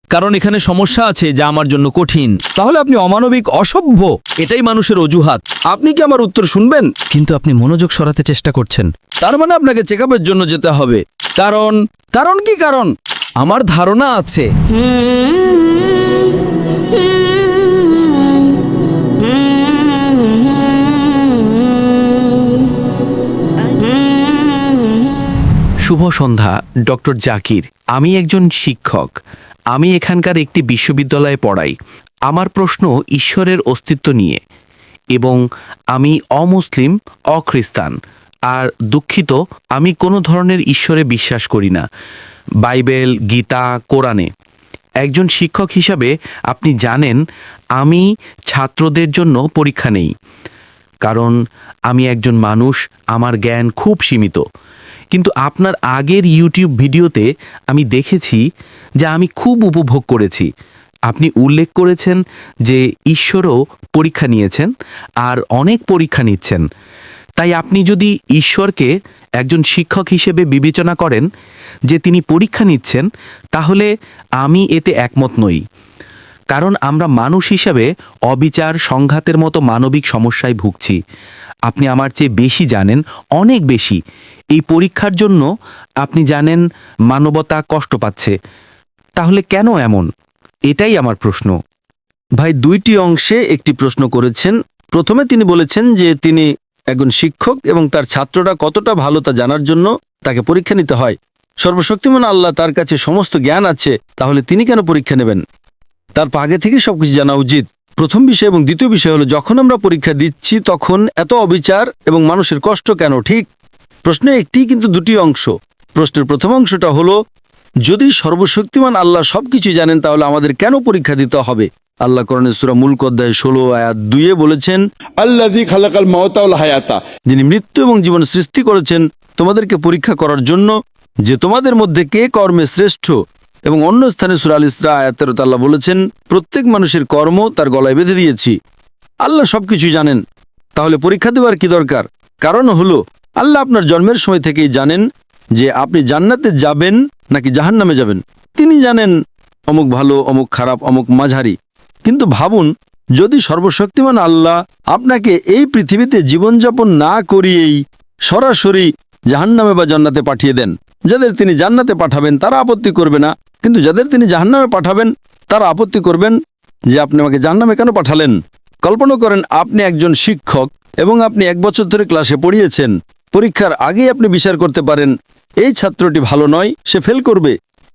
কারণ এখানে সমস্যা আছে যা আমার জন্য কঠিন। তাহলে আপনি অমানবিক, অসভ্য, এটাই মানুষের অজুহাত। আপনি কি আমার উত্তর শুনবেন? কিন্তু আপনি মনোযোগ সরাতে চেষ্টা করছেন। তার মানে আপনাকে চেকআপের জন্য যেতে হবে। কারণ কি কারণ? আমার ধারণা আছে শুভ সন্ধ্যা ডক্টর জাকির। আমি একজন শিক্ষক। আমি এখানকার একটি বিশ্ববিদ্যালয়ে পড়াই। আমার প্রশ্ন ঈশ্বরের অস্তিত্ব নিয়ে, এবং আমি অমুসলিম, অখ্রিস্টান, আর দুঃখিত, আমি কোনো ধরনের ঈশ্বরে বিশ্বাস করি না, বাইবেল, গীতা, কোরআনে। একজন শিক্ষক হিসাবে আপনি জানেন আমি ছাত্রদের জন্য পরীক্ষা নেই, কারণ আমি একজন মানুষ, আমার জ্ঞান খুব সীমিত। কিন্তু আপনার আগের ইউটিউব ভিডিওতে আমি দেখেছি যা আমি খুব উপভোগ করেছি। আপনি উল্লেখ করেছেন যে ঈশ্বরও পরীক্ষা নিয়েছেন আর অনেক পরীক্ষা নিচ্ছেন। তাই আপনি যদি ঈশ্বরকে একজন শিক্ষক হিসেবে বিবেচনা করেন যে তিনি পরীক্ষা নিচ্ছেন, তাহলে আমি এতে একমত নই। কারণ আমরা মানুষ হিসাবে অবিচার, সংঘাতের মতো মানবিক সমস্যায় ভুগছি। আপনি আমার চেয়ে বেশি জানেন, অনেক বেশি। এই পরীক্ষার জন্য আপনি জানেন মানবতা কষ্ট পাচ্ছে। তাহলে কেন এমন? এটাই আমার প্রশ্ন। ভাই, দুইটি অংশে একটি প্রশ্ন করেছেন। প্রথমে তিনি বলেছেন যে তিনি একজন শিক্ষক এবং তার ছাত্ররা কতটা ভালো তা জানার জন্য তাকে পরীক্ষা নিতে হয়। সর্বশক্তিমান আল্লাহ, তার কাছে সমস্ত জ্ঞান আছে, তাহলে তিনি কেন পরীক্ষা নেবেন? তার আগে থেকে সবকিছু জানা উচিত। প্রথম বিষয়। এবং দ্বিতীয় বিষয় হলো, যখন আমরা পরীক্ষা দিচ্ছি তখন এত অবিচার এবং মানুষের কষ্ট কেন? ঠিক, প্রশ্নে একটি কিন্তু দুটি অংশ। প্রশ্নের প্রথম অংশটা হলো, যদি সর্বশক্তিমান আল্লাহ সবকিছু জানেন তাহলে আমাদের কেন পরীক্ষা দিতে হবে? আল্লাহ কোরআনে সূরা মুলক অধ্যায় 16 আয়াত 2 বলেছেন, আল্লাযী খালাকাল মাউতা ওয়াল হায়াতা, যিনি মৃত্যু এবং জীবন সৃষ্টি করেছেন তোমাদেরকে পরীক্ষা করার জন্য যে তোমাদের মধ্যে কে কর্মে শ্রেষ্ঠ। এবং অন্য স্থানে সূরা আল ইসরা আয়াত 13 আল্লাহ বলেছেন, প্রত্যেক মানুষের কর্ম তার গলায় বেঁধে দিয়েছি। আল্লাহ সবকিছু জানেন, তাহলে পরীক্ষা দেওয়ার কি দরকার? কারণ হলো, আল্লাহ আপনার জন্মের সময় থেকেই জানেন যে আপনি জান্নাতে যাবেন নাকি জাহান্নামে যাবেন। তিনি জানেন অমুক ভালো, অমুক খারাপ, অমুক মাঝারি। কিন্তু ভাবুন, যদি সর্বশক্তিমান আল্লাহ আপনাকে এই পৃথিবীতে জীবনযাপন না করিয়েই সরাসরি জাহান্নামে বা জান্নাতে পাঠিয়ে দেন। যাদের তিনি জান্নাতে পাঠাবেন তারা আপত্তি করবে না, কিন্তু যাদের তিনি জাহান্নামে পাঠাবেন তারা আপত্তি করবেন যে আপনি আমাকে জাহান্নামে কেন পাঠালেন। কল্পনা করেন, আপনি একজন শিক্ষক এবং আপনি 1 বছর ধরে ক্লাসে পড়িয়েছেন। পরীক্ষার আগেই আপনি বিচার করতে পারেন, এই ছাত্রটি ভালো নয়, সে ফেল করবে,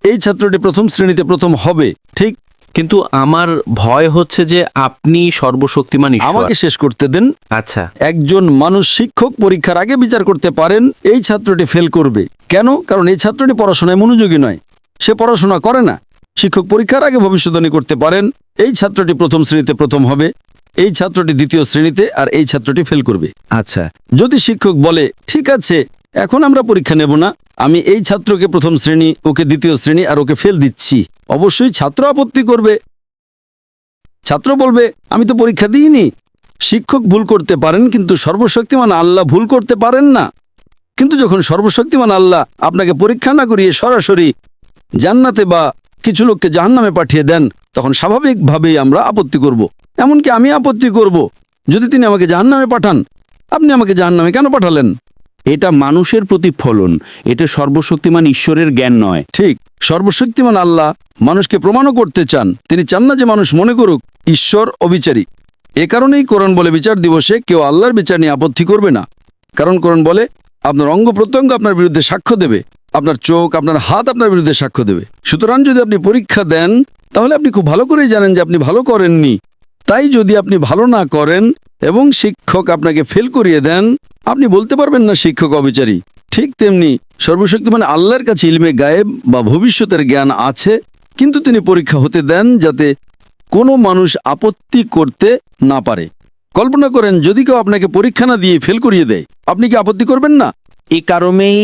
এই ছাত্রটি প্রথম শ্রেণীতে প্রথম হবে। ঠিক, কিন্তু আমার ভয় হচ্ছে যে আপনি সর্বশক্তিমান ঈশ্বর। আমাকে শেষ করতে দেন। আচ্ছা, একজন মানুষ শিক্ষক পরীক্ষার আগে বিচার করতে পারেন এই ছাত্রটি ফেল করবে। কেন? কারণ এই ছাত্রটি পড়াশোনায় মনোযোগী নয়, সে পড়াশোনা করে না। শিক্ষক পরীক্ষার আগে ভবিষ্যদ্বাণী করতে পারেন এই ছাত্রটি প্রথম শ্রেণীতে প্রথম হবে, এই ছাত্রটি দ্বিতীয় শ্রেণীতে, আর এই ছাত্রটি ফেল করবে। আচ্ছা, যদি শিক্ষক বলে, ঠিক আছে, এখন আমরা পরীক্ষা নেব না, আমি এই ছাত্রকে প্রথম শ্রেণী, ওকে দ্বিতীয় শ্রেণী, আর ওকে ফেল দিচ্ছি, অবশ্যই ছাত্র আপত্তি করবে। ছাত্র বলবে, আমি তো পরীক্ষা দিইনি। শিক্ষক ভুল করতে পারেন, কিন্তু সর্বশক্তিমান আল্লাহ ভুল করতে পারেন না। কিন্তু যখন সর্বশক্তিমান আল্লাহ আপনাকে পরীক্ষা না করিয়ে সরাসরি জান্নাতে বা কিছু লোককে জাহান্নামে পাঠিয়ে দেন, তখন স্বাভাবিকভাবেই আমরা আপত্তি করব। এমনকি আমি আপত্তি করব, যদি তিনি আমাকে জাহান্নামে পাঠান, আপনি আমাকে জাহান্নামে কেন পাঠালেন? এটা মানুষের প্রতিফলন, এটা সর্বশক্তিমান ঈশ্বরের জ্ঞান নয়। ঠিক, সর্বশক্তিমান আল্লাহ মানুষকে প্রমাণও করতে চান। তিনি চান না যে মানুষ মনে করুক ঈশ্বর অবিচারী। এ কারণেই কোরআন বলে, বিচার দিবসে কেউ আল্লাহর বিচার নিয়ে আপত্তি করবে না। কারণ কোরআন বলে, আপনার অঙ্গ প্রত্যঙ্গ আপনার বিরুদ্ধে সাক্ষ্য দেবে, আপনার চোখ, আপনার হাত আপনার বিরুদ্ধে সাক্ষ্য দেবে। সুতরাং যদি আপনি পরীক্ষা দেন, তাহলে আপনি খুব ভালো করেই জানেন যে আপনি ভালো করেননি। তাই যদি আপনি ভালো না করেন এবং শিক্ষক আপনাকে ফেল করিয়ে দেন, আপনি বলতে পারবেন না শিক্ষক অবিচারী। ঠিক তেমনি সর্বশক্তিমান আল্লাহর কাছে ইলমে গায়েব বা ভবিষ্যতের জ্ঞান আছে, কিন্তু তিনি পরীক্ষা হতে দেন যাতে কোনো মানুষ আপত্তি করতে না পারে। কল্পনা করেন, যদি কেউ আপনাকে পরীক্ষা না দিয়ে ফেল করিয়ে দেয়, আপনি কি আপত্তি করবেন না? এই কারণেই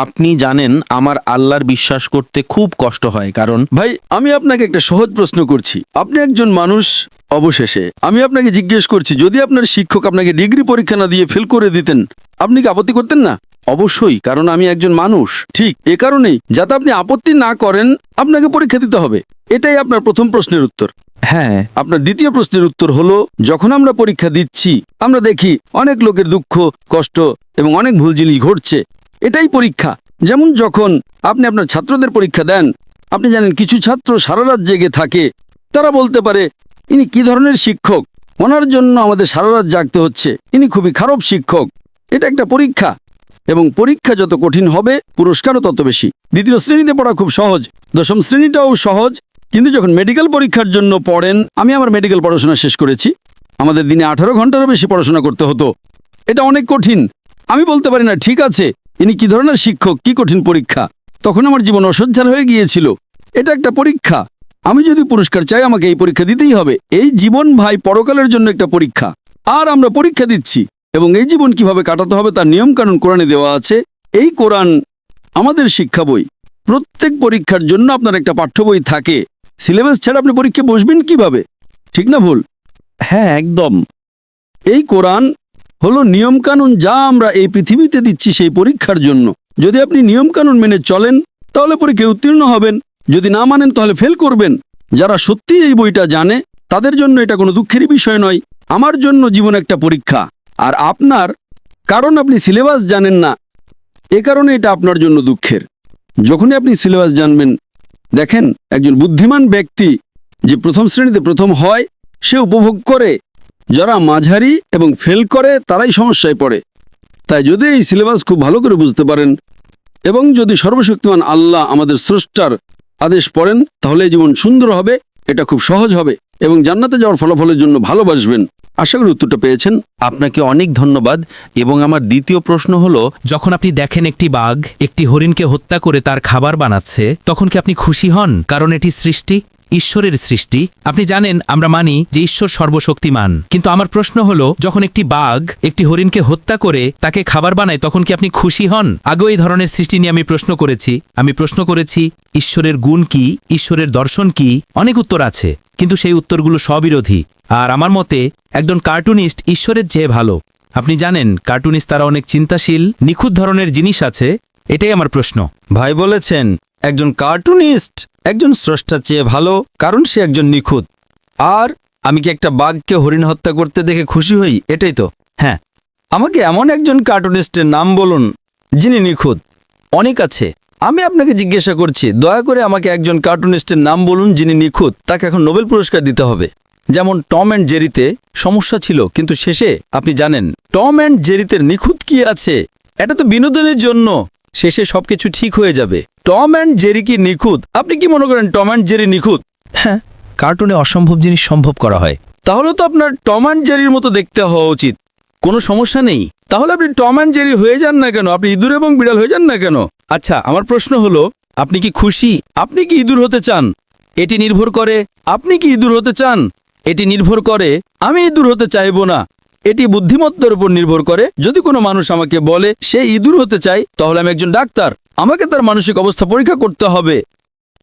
আপনি জানেন আমার আল্লাহর বিশ্বাস করতে খুব কষ্ট হয়। কারণ ভাই, আমি আপনাকে একটা সহজ প্রশ্ন করছি। আপনি একজন মানুষ, অবশেষে আমি আপনাকে জিজ্ঞেস করছি, যদি আপনার শিক্ষক আপনাকে ডিগ্রি পরীক্ষা না দিয়ে ফেল করে দিতেন, আপনি কি আপত্তি করতেন না? অবশ্যই, কারণ আমি একজন মানুষ। ঠিক এ কারণেই, যাতে আপনি আপত্তি না করেন, আপনাকে পরীক্ষা দিতে হবে। এটাই আপনার প্রথম প্রশ্নের উত্তর। হ্যাঁ, আপনার দ্বিতীয় প্রশ্নের উত্তর হলো, যখন আমরা পরীক্ষা দিচ্ছি আমরা দেখি অনেক লোকের দুঃখ, কষ্ট এবং অনেক ভুল জিনিস ঘটছে। এটাই পরীক্ষা। যেমন যখন আপনি আপনার ছাত্রদের পরীক্ষা দেন, আপনি জানেন কিছু ছাত্র সারা রাত জেগে থাকে। তারা বলতে পারে, ইনি কি ধরনের শিক্ষক, ওনার জন্য আমাদের সারা রাত জাগতে হচ্ছে, ইনি খুবই খারাপ শিক্ষক। এটা একটা পরীক্ষা, এবং পরীক্ষা যত কঠিন হবে পুরস্কারও তত বেশি। দ্বিতীয় শ্রেণীতে পড়া খুব সহজ, দশম শ্রেণীটাও সহজ, কিন্তু যখন মেডিকেল পরীক্ষার জন্য পড়েন, আমি আমার মেডিকেল পড়াশোনা শেষ করেছি, আমাদের দিনে 18 ঘন্টারও বেশি পড়াশোনা করতে হতো। এটা অনেক কঠিন। আমি বলতে পারি না, ঠিক আছে, ইনি কি ধরনের শিক্ষক, কি কঠিন পরীক্ষা। তখন আমার জীবন অসহ্য হয়ে গিয়েছিল। এটা একটা পরীক্ষা। আমি যদি পুরস্কার চাই, আমাকে এই পরীক্ষা দিতেই হবে। এই জীবন ভাই পরকালের জন্য একটা পরীক্ষা, আর আমরা পরীক্ষা দিচ্ছি। এবং এই জীবন কিভাবে কাটাতে হবে তার নিয়মকানুন কোরআনে দেওয়া আছে। এই কোরআন আমাদের শিক্ষা বই। প্রত্যেক পরীক্ষার জন্য আপনার একটা পাঠ্য বই থাকে। সিলেবাস ছাড়া আপনি পরীক্ষা বসবেন কিভাবে? ঠিক না ভুল? হ্যাঁ, একদম। এই কোরআন হলো নিয়মকানুন, যা আমরা এই পৃথিবীতে দিচ্ছি সেই পরীক্ষার জন্য। যদি আপনি নিয়মকানুন মেনে চলেন, তাহলে পরীক্ষায় উত্তীর্ণ হবেন। যদি না মানেন, তাহলে ফেল করবেন। যারা সত্যি এই বইটা জানে, তাদের জন্য এটা কোনো দুঃখেরই বিষয় নয়। আমার জন্য জীবন একটা পরীক্ষা, আর আপনার, কারণ আপনি সিলেবাস জানেন না, এ কারণে এটা আপনার জন্য দুঃখের। যখনই আপনি সিলেবাস জানবেন, দেখেন একজন বুদ্ধিমান ব্যক্তি যে প্রথম শ্রেণীতে প্রথম হয়, সে উপভোগ করে। যারা মাঝারি এবং ফেল করে, তারাই সমস্যায় পড়ে। তাই যদি এই সিলেবাস খুব ভালো করে বুঝতে পারেন, এবং যদি সর্বশক্তিমান আল্লাহ আমাদের স্রষ্টার আদেশ পড়েন, তাহলে এই জীবন সুন্দর হবে, এটা খুব সহজ হবে, এবং জান্নাতে যাওয়ার ফলাফলের জন্য ভালোবাসবেন। আশা করি উত্তরটা পেয়েছেন। আপনাকে অনেক ধন্যবাদ। এবং আমার দ্বিতীয় প্রশ্ন হলো, যখন আপনি দেখেন একটি বাঘ একটি হরিণকে হত্যা করে তার খাবার বানাচ্ছে, তখন কি আপনি খুশি হন? কারণ এটি সৃষ্টি, ঈশ্বরের সৃষ্টি। আপনি জানেন, আমরা মানি যে ঈশ্বর সর্বশক্তিমান, কিন্তু আমার প্রশ্ন হলো, যখন একটি বাঘ একটি হরিণকে হত্যা করে তাকে খাবার বানায়, তখন কি আপনি খুশি হন? আগেও এই ধরনের সৃষ্টি নিয়ে আমি প্রশ্ন করেছি ঈশ্বরের গুণ কি, ঈশ্বরের দর্শন কি, অনেক উত্তর আছে, কিন্তু সেই উত্তরগুলো স্ববিরোধী। আর আমার মতে একজন কার্টুনিস্ট ঈশ্বরের চেয়ে ভালো। আপনি জানেন, কার্টুনিস্ট তারা অনেক চিন্তাশীল, নিখুঁত ধরনের জিনিস আছে। এটাই আমার প্রশ্ন। ভাই বলেছেন, একজন কার্টুনিস্ট একজন স্রষ্টার চেয়ে ভালো, কারণ সে একজন নিখুঁত। আর আমি কি একটা বাঘকে হরিণ হত্যা করতে দেখে খুশি হই? এটাই তো। হ্যাঁ, আমাকে এমন একজন কার্টুনিস্টের নাম বলুন যিনি নিখুঁত। অনেক আছে। আমি আপনাকে জিজ্ঞাসা করছি, দয়া করে আমাকে একজন কার্টুনিস্টের নাম বলুন যিনি নিখুঁত। তাকে এখন নোবেল পুরস্কার দিতে হবে। যেমন টম অ্যান্ড জেরিতে সমস্যা ছিল, কিন্তু শেষে আপনি জানেন টম অ্যান্ড জেরিতে নিখুঁত কি আছে? এটা তো বিনোদনের জন্য, শেষে সবকিছু ঠিক হয়ে যাবে। টম অ্যান্ড জেরি কি নিখুঁত? আপনি কি মনে করেন টম অ্যান্ড জেরি নিখুঁত? হ্যাঁ, কার্টুনে অসম্ভব জিনিস সম্ভব করা হয়। তাহলে তো আপনার টম অ্যান্ড জেরির মতো দেখতে হওয়া উচিত। কোনো সমস্যা নেই। তাহলে আপনি টম অ্যান্ড জেরি হয়ে যান না কেন? আপনি ইঁদুর এবং বিড়াল হয়ে যান না কেন? আচ্ছা, আমার প্রশ্ন হলো, আপনি কি খুশি? আপনি কি ইঁদুর হতে চান? এটি নির্ভর করে। আপনি কি ইঁদুর হতে চান? এটি নির্ভর করে। আমি ইঁদুর হতে চাইবো না। এটি বুদ্ধিমত্তার উপর নির্ভর করে। যদি কোনো মানুষ আমাকে বলে সে ইঁদুর হতে চায়, তাহলে আমি একজন ডাক্তার, আমাকে তার মানসিক অবস্থা পরীক্ষা করতে হবে।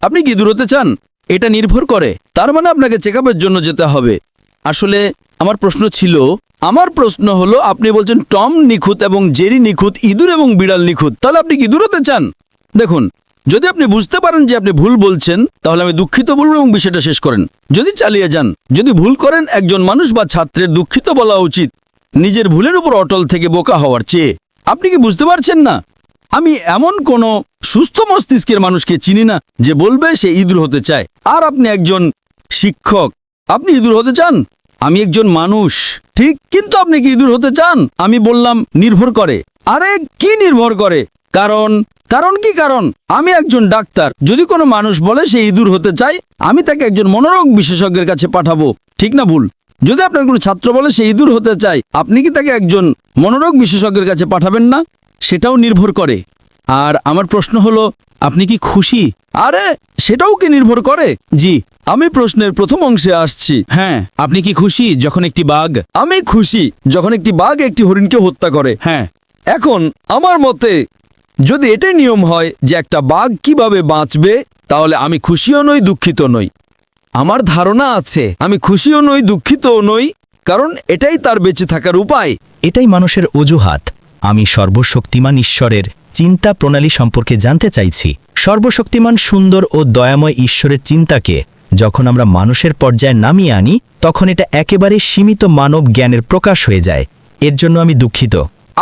আপনি কি ইঁদুর হতে চান? এটা নির্ভর করে। তার মানে আপনাকে চেকআপের জন্য যেতে হবে। আসলে আমার প্রশ্ন হলো, আপনি বলছেন টম নিখুঁত এবং জেরি নিখুঁত, ইঁদুর এবং বিড়াল নিখুঁত, তাহলে আপনি কি ইঁদুর হতে চান? দেখুন, যদি আপনি বুঝতে পারেন যে আপনি ভুল বলছেন, তাহলে আমি দুঃখিত বলবো এবং বিষয়টা শেষ করেন। যদি চালিয়ে যান, যদি ভুল করেন, একজন মানুষ বা ছাত্রের দুঃখিত বলা উচিত, নিজের ভুলের উপর অটল থেকে বোকা হওয়ার চেয়ে। আপনি কি বুঝতে পারছেন না? আমি এমন কোনো সুস্থ মস্তিষ্কের মানুষকে চিনি না যে বলবে সে ইঁদুর হতে চায়। আর আপনি একজন শিক্ষক, আপনি ইঁদুর হতে চান? আমি একজন মানুষ, ঠিক, কিন্তু আপনি কি ইঁদুর হতে চান? আমি বললাম নির্ভর করে। আরে কি নির্ভর করে? কারণ আমি একজন ডাক্তার। যদি কোনো মানুষ বলে সে ইঁদুর হতে চায়, আমি তাকে একজন মনোরোগ বিশেষজ্ঞের কাছে পাঠাবো। ঠিক না ভুল? যদি আপনার কোনো ছাত্র বলে সে ইঁদুর হতে চায়, আপনি কি তাকে একজন মনোরোগ বিশেষজ্ঞের কাছে পাঠাবেন না? সেটাও নির্ভর করে। আর আমার প্রশ্ন হলো, আপনি কি খুশি? আরে সেটাও কি নির্ভর করে? জি, আমি প্রশ্নের প্রথম অংশে আসছি। হ্যাঁ, আপনি কি খুশি যখন একটি বাঘ? আমি খুশি যখন একটি বাঘ একটি হরিণকে হত্যা করে। হ্যাঁ, এখন আমার মতে যদি এটাই নিয়ম হয় যে একটা বাঘ কিভাবে বাঁচবে, তাহলে আমি খুশিও নই, দুঃখিত নই। আমার ধারণা আছে আমি খুশিও নই, দুঃখিতও নই, কারণ এটাই তার বেঁচে থাকার উপায়। এটাই মানুষের অজুহাত। আমি সর্বশক্তিমান ঈশ্বরের চিন্তা প্রণালী সম্পর্কে জানতে চাইছি। সর্বশক্তিমান সুন্দর ও দয়াময় ঈশ্বরের চিন্তাকে যখন আমরা মানুষের পর্যায়ে নামিয়ে আনি তখন এটা একেবারে সীমিত মানব জ্ঞানের প্রকাশ হয়ে যায়। এর জন্য আমি দুঃখিত।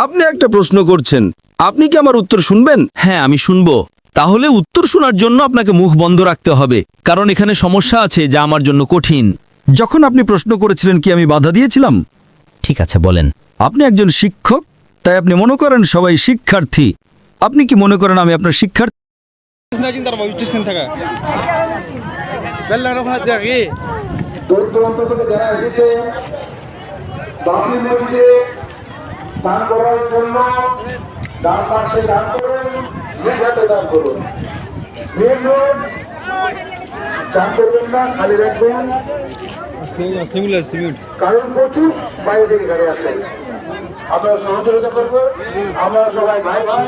আপনি একটা প্রশ্ন করছেন, আপনি কি আমার উত্তর শুনবেন? হ্যাঁ, আমি শুনবো। তাহলে উত্তর শোনার জন্য আপনাকে মুখ বন্ধ রাখতে হবে, কারণ এখানে সমস্যা আছে যা আমার জন্য কঠিন। যখন আপনি প্রশ্ন করেছিলেন কি আমি বাধা দিয়েছিলাম? ঠিক আছে, বলেন। আপনি একজন শিক্ষক, তাই আপনি মনে করেন সবাই শিক্ষার্থী। আপনি কি মনে করেন আমি আপনার শিক্ষার্থী? দূর দূরান্ত থেকে যারা এসেছে বাকি মসজিদে দান করার জন্য ডান পাশে দান করুন, নিজ হাতে দান করুন। মেন রোড দান করবেন না, খালি রাখবেন, কারণ প্রচুর বাইরে থেকে গাড়ি আসে। আপনারা সহযোগিতা করবেন। আমরা সবাই ভাই ভাই,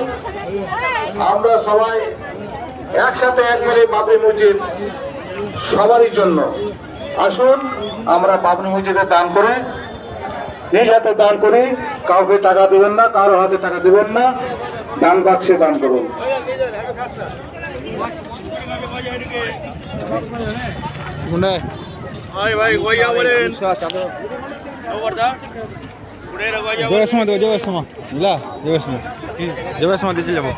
আমরা সবাই একসাথে এক মিলে বাবরি মসজিদ সবারই জন্য। আসুন আমরা বাবরি মসজিদে দান করে নিজ হাতে দান করি। কাউকে টাকা দেবেন না, কারো হাতে টাকা দেবেন না, দান বাক্সে দান করুন। সময় দিতে যাবো।